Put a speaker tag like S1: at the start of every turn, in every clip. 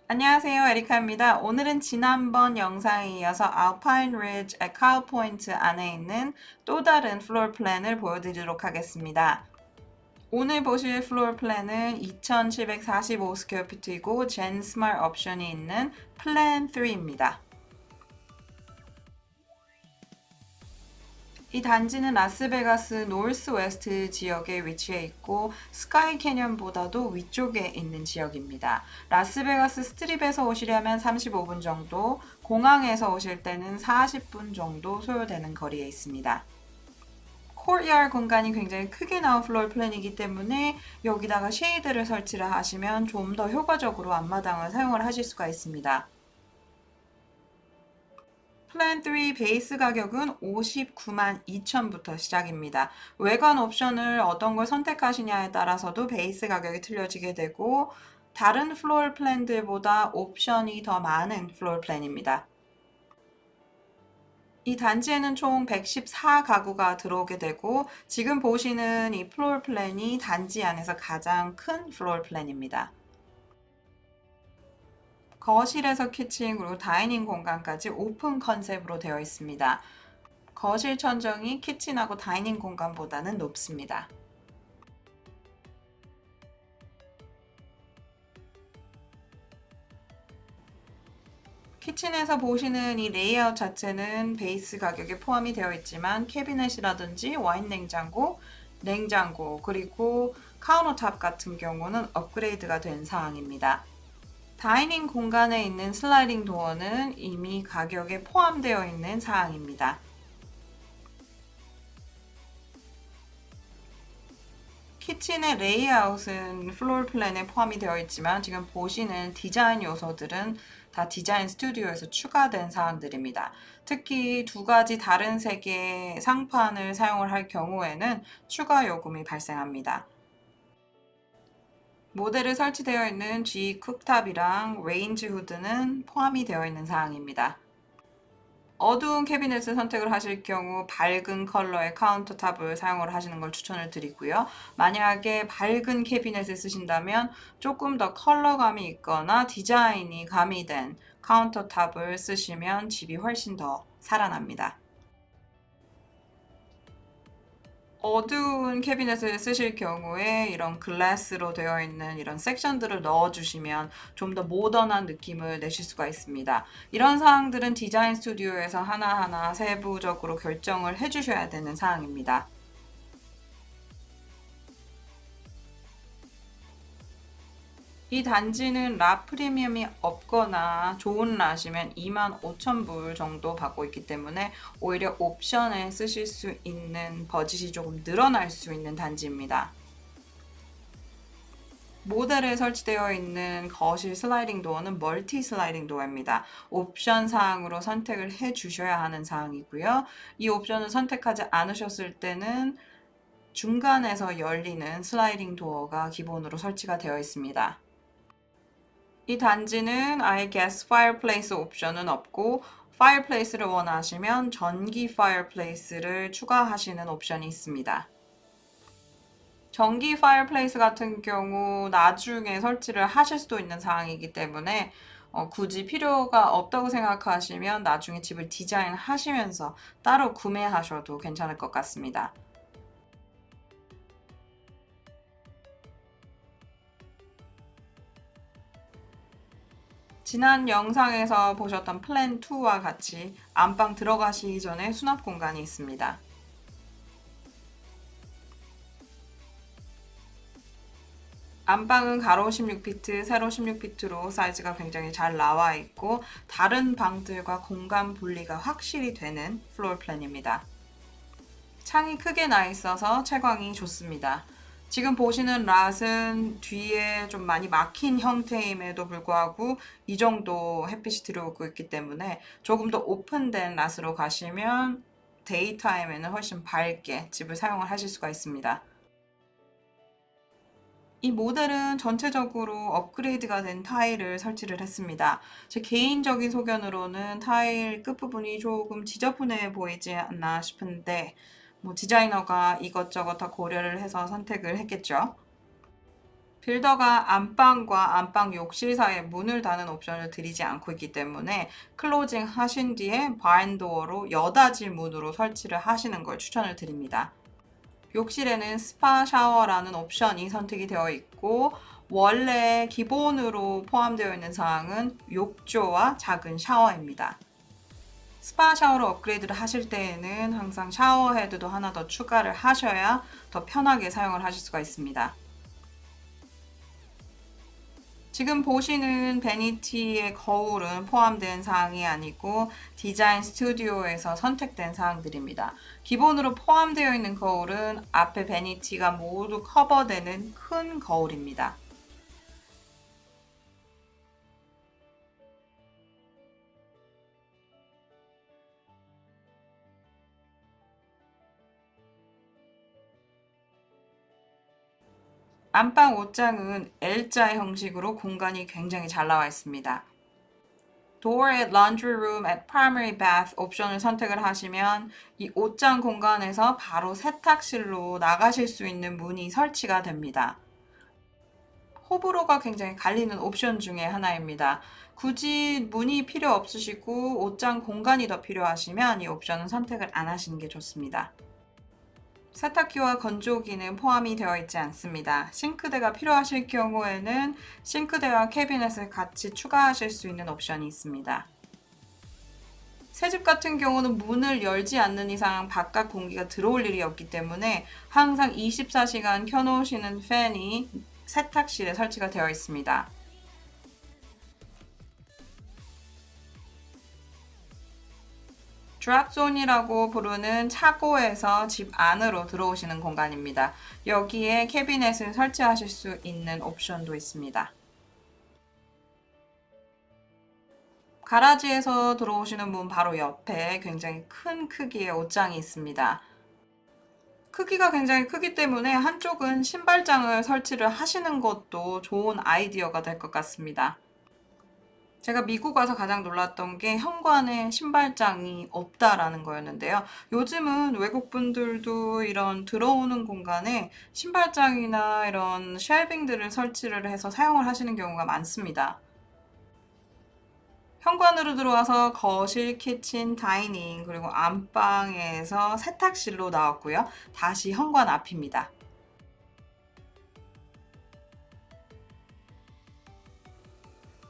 S1: 안녕하세요, 에리카입니다. 오늘은 지난번 영상에 이어서 알파인 리지 에카우 포인트 안에 있는 또 다른 플로어 플랜을 보여드리도록 하겠습니다. 오늘 보실 플로어 플랜은 2745 스퀘어피트이고 젠 스마트 옵션이 있는 플랜 3입니다. 이 단지는 라스베가스 노스 웨스트 지역에 위치해 있고 스카이 캐년보다도 위쪽에 있는 지역입니다. 라스베가스 스트립에서 오시려면 35분 정도, 공항에서 오실 때는 40분 정도 소요되는 거리에 있습니다. 코리알 공간이 굉장히 크게 나온 플로어 플랜이기 때문에 여기다가 쉐이드를 설치를 하시면 좀 더 효과적으로 앞마당을 사용을 하실 수가 있습니다. 플랜 3 베이스 가격은 59만 2천부터 시작입니다. 외관 옵션을 어떤 걸 선택하시냐에 따라서도 베이스 가격이 틀려지게 되고 다른 플로어 플랜들보다 옵션이 더 많은 플로어 플랜입니다. 이 단지에는 총 114가구가 들어오게 되고 지금 보시는 이 플로어 플랜이 단지 안에서 가장 큰 플로어 플랜입니다. 거실에서 키친 그리고 다이닝 공간까지 오픈 컨셉으로 되어 있습니다. 거실 천정이 키친하고 다이닝 공간보다는 높습니다. 키친에서 보시는 이 레이아웃 자체는 베이스 가격에 포함이 되어 있지만 캐비넷이라든지 와인 냉장고 그리고 카운터탑 같은 경우는 업그레이드가 된 사항입니다. 다이닝 공간에 있는 슬라이딩 도어는 이미 가격에 포함되어 있는 사항입니다. 키친의 레이아웃은 플로or 플랜에 포함이 되어 있지만 지금 보시는 디자인 요소들은 다 디자인 스튜디오에서 추가된 사항들입니다. 특히 두 가지 다른 색의 상판을 사용을 할 경우에는 추가 요금이 발생합니다. 모델에 설치되어 있는 G 쿡탑이랑 레인지 후드는 포함이 되어 있는 사항입니다. 어두운 캐비넷을 선택을 하실 경우 밝은 컬러의 카운터탑을 사용을 하시는 걸 추천을 드리고요. 만약에 밝은 캐비넷을 쓰신다면 조금 더 컬러감이 있거나 디자인이 가미된 카운터탑을 쓰시면 집이 훨씬 더 살아납니다. 어두운 캐비넷을 쓰실 경우에 이런 글라스로 되어 있는 이런 섹션들을 넣어주시면 좀 더 모던한 느낌을 내실 수가 있습니다. 이런 사항들은 디자인 스튜디오에서 하나하나 세부적으로 결정을 해주셔야 되는 사항입니다. 이 단지는 라 프리미엄이 없거나 좋은 라시면 25,000불 정도 받고 있기 때문에 오히려 옵션에 쓰실 수 있는 버짓이 조금 늘어날 수 있는 단지입니다. 모델에 설치되어 있는 거실 슬라이딩 도어는 멀티 슬라이딩 도어입니다. 옵션 사항으로 선택을 해 주셔야 하는 사항이고요. 이 옵션을 선택하지 않으셨을 때는 중간에서 열리는 슬라이딩 도어가 기본으로 설치가 되어 있습니다. 이 단지는 아예 가스 파이어플레이스 옵션은 없고 파이어플레이스를 원하시면 전기 파이어플레이스를 추가하시는 옵션이 있습니다. 전기 파이어플레이스 같은 경우 나중에 설치를 하실 수도 있는 사항이기 때문에 굳이 필요가 없다고 생각하시면 나중에 집을 디자인하시면서 따로 구매하셔도 괜찮을 것 같습니다. 지난 영상에서 보셨던 플랜 2와 같이 안방 들어가시기 전에 수납 공간이 있습니다. 안방은 가로 16피트, 세로 16피트로 사이즈가 굉장히 잘 나와 있고 다른 방들과 공간 분리가 확실히 되는 플로or 플랜입니다. 창이 크게 나 있어서 채광이 좋습니다. 지금 보시는 랏은 뒤에 좀 많이 막힌 형태임에도 불구하고 이 정도 햇빛이 들어오고 있기 때문에 조금 더 오픈된 랏으로 가시면 데이타임에는 훨씬 밝게 집을 사용을 하실 수가 있습니다. 이 모델은 전체적으로 업그레이드가 된 타일을 설치를 했습니다. 제 개인적인 소견으로는 타일 끝부분이 조금 지저분해 보이지 않나 싶은데 디자이너가 이것저것 다 고려를 해서 선택을 했겠죠. 빌더가 안방과 안방 욕실 사이에 문을 다는 옵션을 드리지 않고 있기 때문에 클로징 하신 뒤에 바인도어로 여닫이 문으로 설치를 하시는 걸 추천을 드립니다. 욕실에는 스파 샤워라는 옵션이 선택이 되어 있고 원래 기본으로 포함되어 있는 사항은 욕조와 작은 샤워입니다. 스파 샤워로 업그레이드를 하실 때에는 항상 샤워 헤드도 하나 더 추가를 하셔야 더 편하게 사용을 하실 수가 있습니다. 지금 보시는 베니티의 거울은 포함된 사항이 아니고 디자인 스튜디오에서 선택된 사항들입니다. 기본으로 포함되어 있는 거울은 앞에 베니티가 모두 커버되는 큰 거울입니다. 안방 옷장은 L자 형식으로 공간이 굉장히 잘 나와 있습니다. Door at Laundry Room at Primary Bath 옵션을 선택을 하시면 이 옷장 공간에서 바로 세탁실로 나가실 수 있는 문이 설치가 됩니다. 호불호가 굉장히 갈리는 옵션 중에 하나입니다. 굳이 문이 필요 없으시고 옷장 공간이 더 필요하시면 이 옵션은 선택을 안 하시는 게 좋습니다. 세탁기와 건조기는 포함이 되어 있지 않습니다. 싱크대가 필요하실 경우에는 싱크대와 캐비넷을 같이 추가하실 수 있는 옵션이 있습니다. 새집 같은 경우는 문을 열지 않는 이상 바깥 공기가 들어올 일이 없기 때문에 항상 24시간 켜놓으시는 팬이 세탁실에 설치가 되어 있습니다. 드랍존이라고 부르는 차고에서 집 안으로 들어오시는 공간입니다. 여기에 캐비넷을 설치하실 수 있는 옵션도 있습니다. 가라지에서 들어오시는 문 바로 옆에 굉장히 큰 크기의 옷장이 있습니다. 크기가 굉장히 크기 때문에 한쪽은 신발장을 설치를 하시는 것도 좋은 아이디어가 될 것 같습니다. 제가 미국 와서 가장 놀랐던 게 현관에 신발장이 없다라는 거였는데요. 요즘은 외국 분들도 이런 들어오는 공간에 신발장이나 이런 쉘빙들을 설치를 해서 사용을 하시는 경우가 많습니다. 현관으로 들어와서 거실, 키친, 다이닝, 그리고 안방에서 세탁실로 나왔고요. 다시 현관 앞입니다.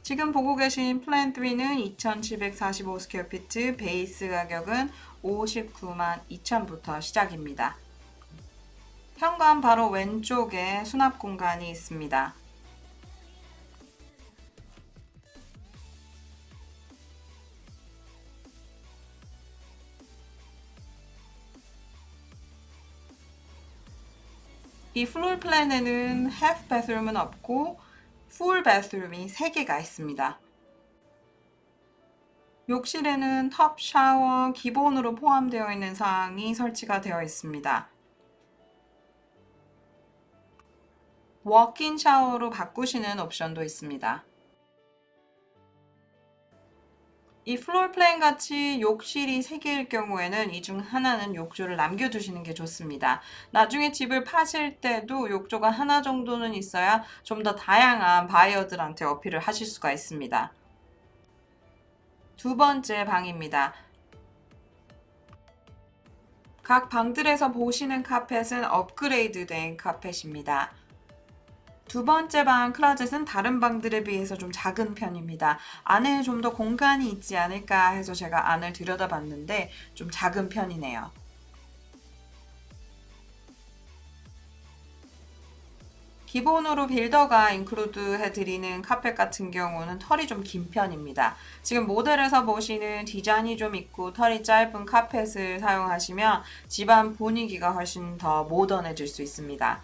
S1: 지금 보고 계신 플랜 3는 2,745 스퀘어피트, 베이스 가격은 59만 2천부터 시작입니다. 현관 바로 왼쪽에 수납 공간이 있습니다. 이 플로or 플랜에는 half bathroom은 없고 full bathroom이 3개가 있습니다. 욕실에는 텁 샤워 기본으로 포함되어 있는 사항이 설치가 되어 있습니다. 워크인 샤워로 바꾸시는 옵션도 있습니다. 이 플로or 플랜 같이 욕실이 3개일 경우에는 이 중 하나는 욕조를 남겨두시는 게 좋습니다. 나중에 집을 파실 때도 욕조가 하나 정도는 있어야 좀 더 다양한 바이어들한테 어필을 하실 수가 있습니다. 두 번째 방입니다. 각 방들에서 보시는 카펫은 업그레이드된 카펫입니다. 두 번째 방 클로젯은 다른 방들에 비해서 좀 작은 편입니다. 안에 좀 더 공간이 있지 않을까 해서 제가 안을 들여다봤는데 좀 작은 편이네요. 기본으로 빌더가 인클루드 해드리는 카펫 같은 경우는 털이 좀 긴 편입니다. 지금 모델에서 보시는 디자인이 좀 있고 털이 짧은 카펫을 사용하시면 집안 분위기가 훨씬 더 모던해질 수 있습니다.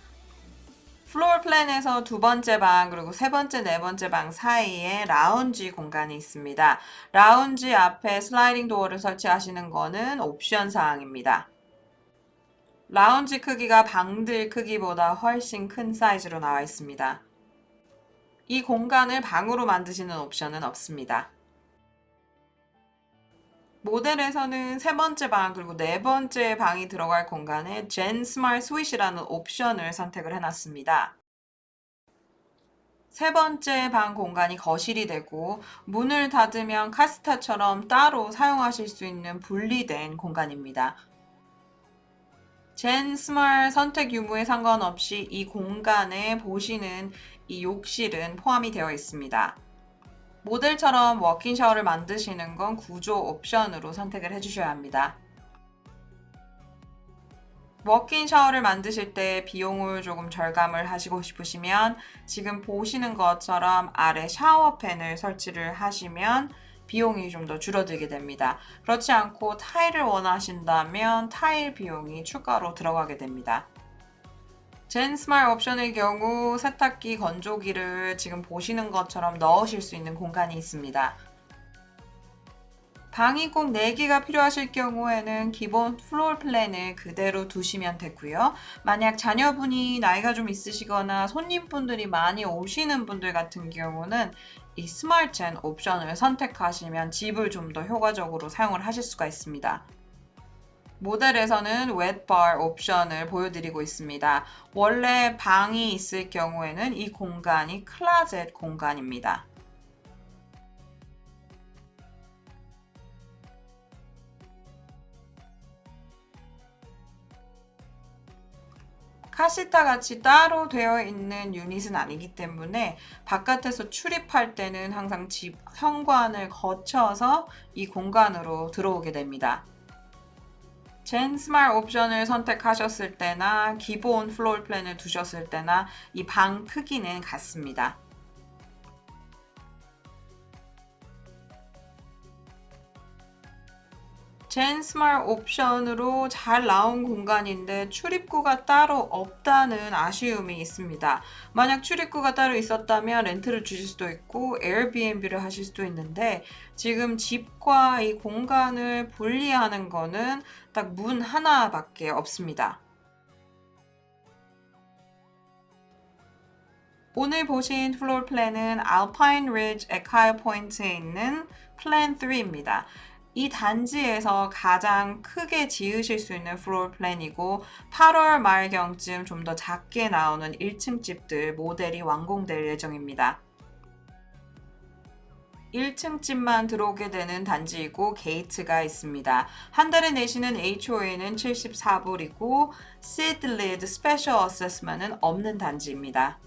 S1: 플로어 플랜에서 두 번째 방 그리고 세 번째, 네 번째 방 사이에 라운지 공간이 있습니다. 라운지 앞에 슬라이딩 도어를 설치하시는 거는 옵션 사항입니다. 라운지 크기가 방들 크기보다 훨씬 큰 사이즈로 나와 있습니다. 이 공간을 방으로 만드시는 옵션은 없습니다. 모델에서는 세 번째 방 그리고 네 번째 방이 들어갈 공간에 젠 스마트 스윗이라는 옵션을 선택을 해놨습니다. 세 번째 방 공간이 거실이 되고 문을 닫으면 카스타처럼 따로 사용하실 수 있는 분리된 공간입니다. 젠 스몰 선택 유무에 상관없이 이 공간에 보시는 이 욕실은 포함이 되어 있습니다. 모델처럼 워킹 샤워를 만드시는 건 구조 옵션으로 선택을 해주셔야 합니다. 워킹 샤워를 만드실 때 비용을 조금 절감을 하시고 싶으시면 지금 보시는 것처럼 아래 샤워팬을 설치를 하시면 비용이 좀 더 줄어들게 됩니다. 그렇지 않고 타일을 원하신다면 타일 비용이 추가로 들어가게 됩니다. 젠 스마일 옵션의 경우 세탁기, 건조기를 지금 보시는 것처럼 넣으실 수 있는 공간이 있습니다. 방이 꼭 4개가 필요하실 경우에는 기본 플로or 플랜을 그대로 두시면 되고요. 만약 자녀분이 나이가 좀 있으시거나 손님분들이 많이 오시는 분들 같은 경우는 이 스마트 젠 옵션을 선택하시면 집을 좀 더 효과적으로 사용을 하실 수가 있습니다. 모델에서는 웻바 옵션을 보여드리고 있습니다. 원래 방이 있을 경우에는 이 공간이 클로젯 공간입니다. 카시타 같이 따로 되어 있는 유닛은 아니기 때문에 바깥에서 출입할 때는 항상 집 현관을 거쳐서 이 공간으로 들어오게 됩니다. 젠 스마일 옵션을 선택하셨을 때나 기본 플로or 플랜을 두셨을 때나 이 방 크기는 같습니다. 젠 스마일 옵션으로 잘 나온 공간인데 출입구가 따로 없다는 아쉬움이 있습니다. 만약 출입구가 따로 있었다면 렌트를 주실 수도 있고 에어비앤비를 하실 수도 있는데 지금 집과 이 공간을 분리하는 거는 딱 문 하나밖에 없습니다. 오늘 보신 플로or 플랜은 알파인 리지 에카이 포인트에 있는 플랜 3입니다. 이 단지에서 가장 크게 지으실 수 있는 플로or 플랜이고 8월 말경쯤 좀 더 작게 나오는 1층 집들 모델이 완공될 예정입니다. 1층 집만 들어오게 되는 단지이고 게이트가 있습니다. 한 달에 내시는 HOA는 74불이고 시드 리드 스페셜 어세스먼은 없는 단지입니다.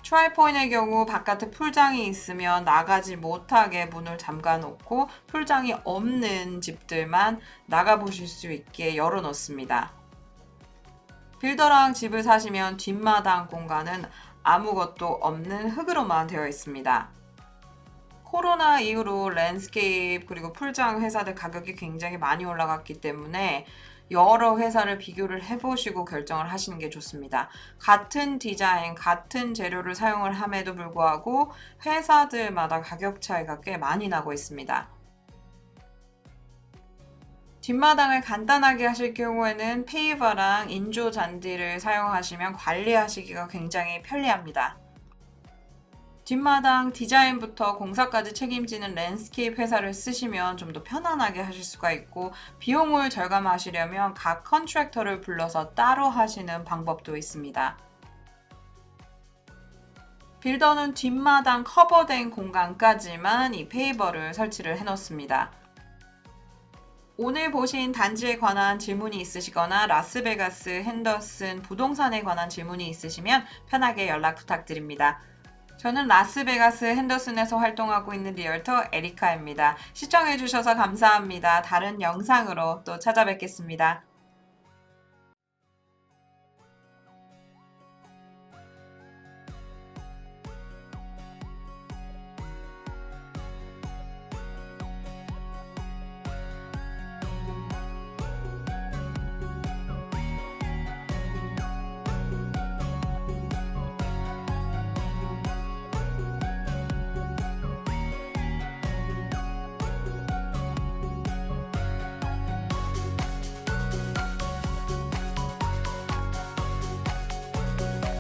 S1: 트라이포인의 경우 바깥에 풀장이 있으면 나가지 못하게 문을 잠가 놓고 풀장이 없는 집들만 나가보실 수 있게 열어 놓습니다. 빌더랑 집을 사시면 뒷마당 공간은 아무것도 없는 흙으로만 되어 있습니다. 코로나 이후로 랜드스케이프 그리고 풀장 회사들 가격이 굉장히 많이 올라갔기 때문에 여러 회사를 비교를 해보시고 결정을 하시는 게 좋습니다. 같은 디자인, 같은 재료를 사용을 함에도 불구하고 회사들마다 가격 차이가 꽤 많이 나고 있습니다. 뒷마당을 간단하게 하실 경우에는 페이버랑 인조 잔디를 사용하시면 관리하시기가 굉장히 편리합니다. 뒷마당 디자인부터 공사까지 책임지는 랜드스케이프 회사를 쓰시면 좀 더 편안하게 하실 수가 있고 비용을 절감하시려면 각 컨트랙터를 불러서 따로 하시는 방법도 있습니다. 빌더는 뒷마당 커버된 공간까지만 이 페이버를 설치를 해놓습니다. 오늘 보신 단지에 관한 질문이 있으시거나 라스베가스, 핸더슨, 부동산에 관한 질문이 있으시면 편하게 연락 부탁드립니다. 저는 라스베가스 핸더슨에서 활동하고 있는 리얼터 에리카입니다. 시청해주셔서 감사합니다. 다른 영상으로 또 찾아뵙겠습니다.